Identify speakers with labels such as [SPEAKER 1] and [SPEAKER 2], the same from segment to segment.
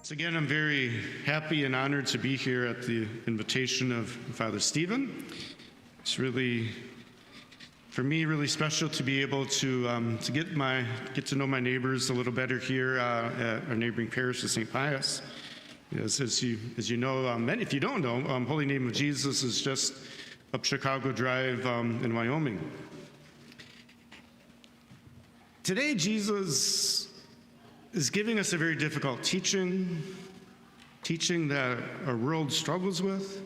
[SPEAKER 1] So again, I'm very happy and honored to be here at the invitation of Father Stephen. It's really, for me, really special to be able to get to know my neighbors a little better here at our neighboring parish of St. Pius. As you know, if you don't know, Holy Name of Jesus is just up Chicago Drive in Wyoming. Today, Jesus is giving us a very difficult teaching that our world struggles with,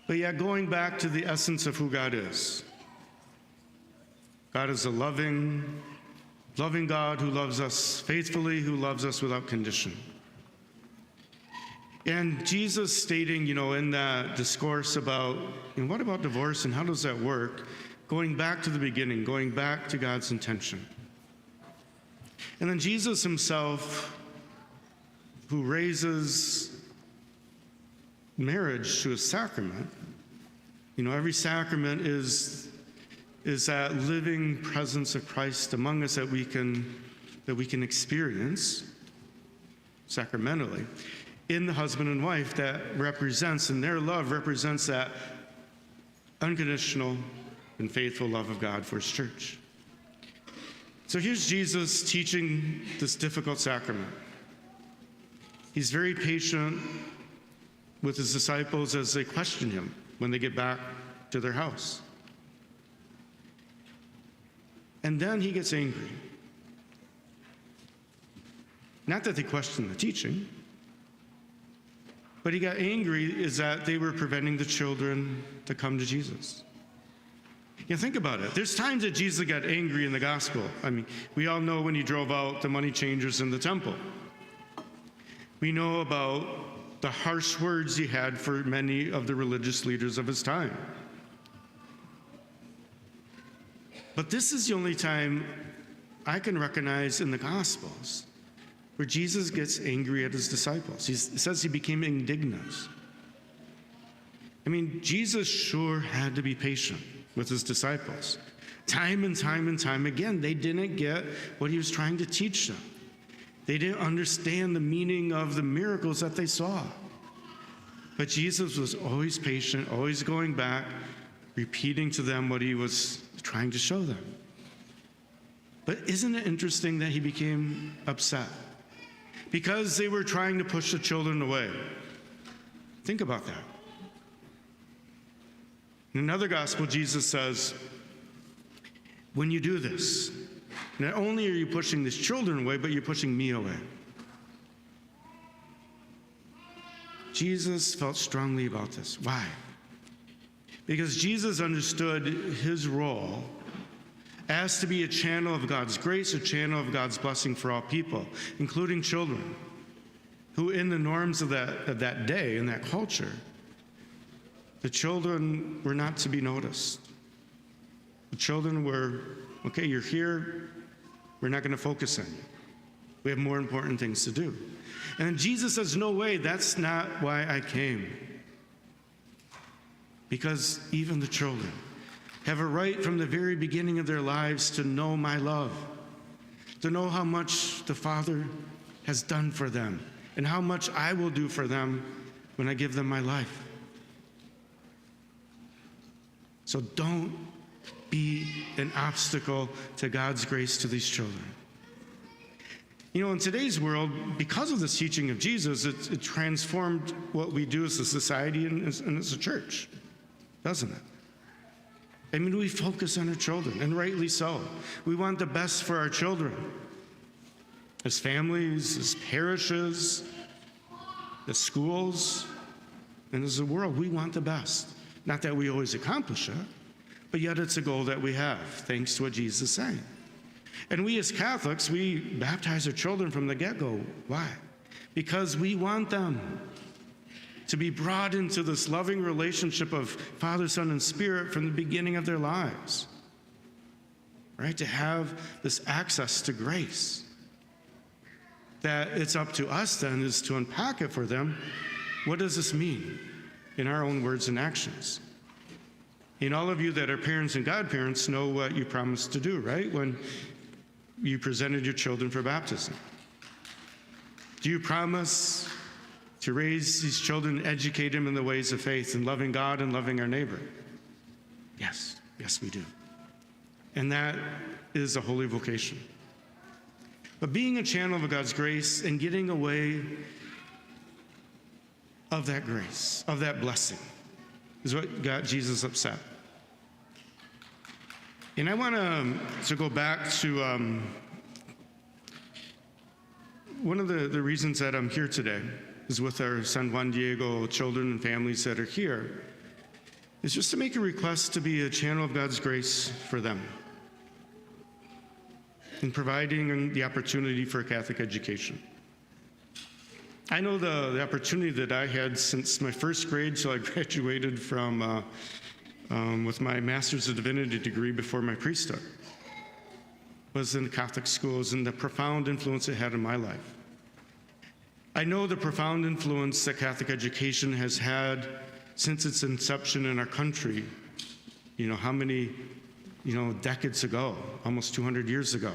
[SPEAKER 1] but yet going back to the essence of who God is. God is a loving God who loves us faithfully, who loves us without condition. And Jesus stating, in that discourse about, what about divorce and how does that work? Going back to the beginning, going back to God's intention. And then Jesus himself, who raises marriage to a sacrament, every sacrament is that living presence of Christ among us that we can experience sacramentally in the husband and wife that represents, and their love represents that unconditional and faithful love of God for his church. So here's Jesus teaching this difficult sacrament. He's very patient with his disciples as they question him when they get back to their house. And then he gets angry. Not that they questioned the teaching, but he got angry is that they were preventing the children to come to Jesus. Think about it. There's times that Jesus got angry in the gospel. We all know when he drove out the money changers in the temple. We know about the harsh words he had for many of the religious leaders of his time. But this is the only time I can recognize in the Gospels where Jesus gets angry at his disciples. He says he became indignant. Jesus sure had to be patient with his disciples. Time and time again, they didn't get what he was trying to teach them. They didn't understand the meaning of the miracles that they saw. But Jesus was always patient, always going back, repeating to them what he was trying to show them. But isn't it interesting that he became upset? Because they were trying to push the children away. Think about that. In another gospel, Jesus says, when you do this, not only are you pushing these children away, but you're pushing me away. Jesus felt strongly about this. Why? Because Jesus understood his role as to be a channel of God's grace, a channel of God's blessing for all people, including children, who in the norms of that day, in that culture, the children were not to be noticed. The children were, okay, you're here, we're not going to focus on you. We have more important things to do. And Jesus says, no way, that's not why I came. Because even the children have a right from the very beginning of their lives to know my love, to know how much the Father has done for them, and how much I will do for them when I give them my life. So don't be an obstacle to God's grace to these children. In today's world, because of this teaching of Jesus, it transformed what we do as a society and as a church, doesn't it? We focus on our children, and rightly so. We want the best for our children. As families, as parishes, as schools, and as a world, we want the best. Not that we always accomplish it, but yet it's a goal that we have, thanks to what Jesus is saying. And we as Catholics, we baptize our children from the get-go. Why? Because we want them to be brought into this loving relationship of Father, Son, and Spirit from the beginning of their lives. Right? To have this access to grace. That it's up to us then is to unpack it for them. What does this mean in our own words and actions? All of you that are parents and godparents know what you promised to do, right? When you presented your children for baptism. Do you promise to raise these children, educate them in the ways of faith and loving God and loving our neighbor? Yes, yes we do. And that is a holy vocation. But being a channel of God's grace and getting away of that grace, of that blessing, is what got Jesus upset. And I want to go back to one of the reasons that I'm here today is with our San Juan Diego children and families that are here, is just to make a request to be a channel of God's grace for them in providing the opportunity for a Catholic education. I know the opportunity that I had since my first grade till I graduated from with my Master's of Divinity degree before my priesthood was in the Catholic schools and the profound influence it had in my life. I know the profound influence that Catholic education has had since its inception in our country. You know, how many, decades ago, almost 200 years ago.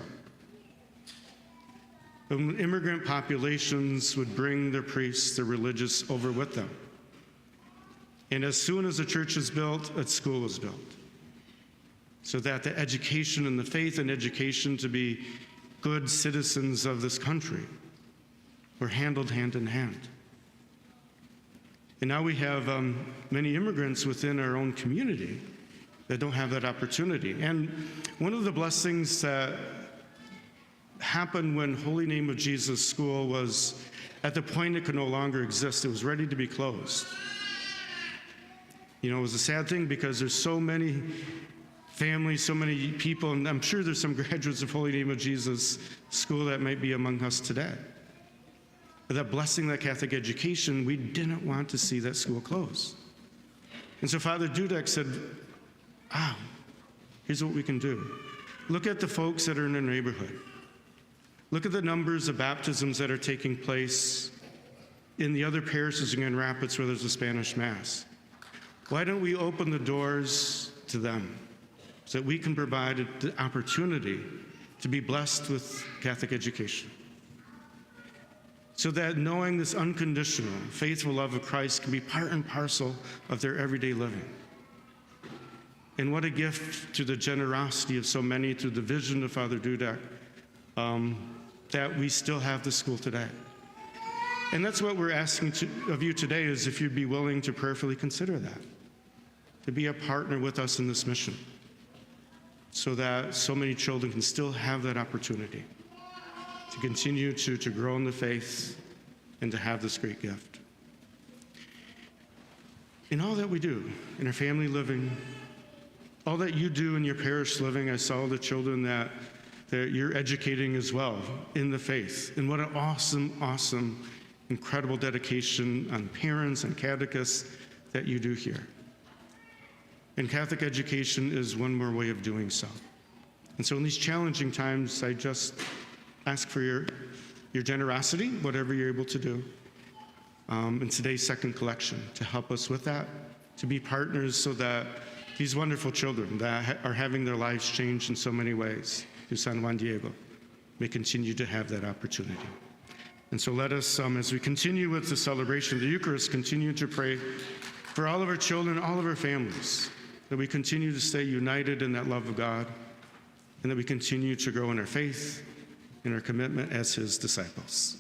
[SPEAKER 1] When immigrant populations would bring their priests, their religious, over with them. And as soon as a church was built, a school was built. So that the education and the faith and education to be good citizens of this country were handled hand in hand. And now we have many immigrants within our own community that don't have that opportunity. And one of the blessings that happened when Holy Name of Jesus School was at the point it could no longer exist. It was ready to be closed. It was a sad thing because there's so many families, so many people, and I'm sure there's some graduates of Holy Name of Jesus School that might be among us today. But that blessing, that Catholic education, we didn't want to see that school close. And so Father Dudek said, here's what we can do. Look at the folks that are in our neighborhood. Look at the numbers of baptisms that are taking place in the other parishes in Grand Rapids where there's a Spanish Mass. Why don't we open the doors to them so that we can provide the opportunity to be blessed with Catholic education? So that knowing this unconditional, faithful love of Christ can be part and parcel of their everyday living. And what a gift to the generosity of so many through the vision of Father Dudek, that we still have the school today. And that's what we're asking of you today, is if you'd be willing to prayerfully consider that, to be a partner with us in this mission, so that so many children can still have that opportunity to continue to grow in the faith and to have this great gift. In all that we do, in our family living, all that you do in your parish living, I saw the children that you're educating as well in the faith. And what an awesome, awesome, incredible dedication on parents and catechists that you do here. And Catholic education is one more way of doing so. And so in these challenging times, I just ask for your generosity, whatever you're able to do, in today's second collection, to help us with that, to be partners so that these wonderful children that are having their lives changed in so many ways through San Juan Diego may continue to have that opportunity. And so let us, as we continue with the celebration of the Eucharist, continue to pray for all of our children, all of our families, that we continue to stay united in that love of God, and that we continue to grow in our faith, in our commitment as His disciples.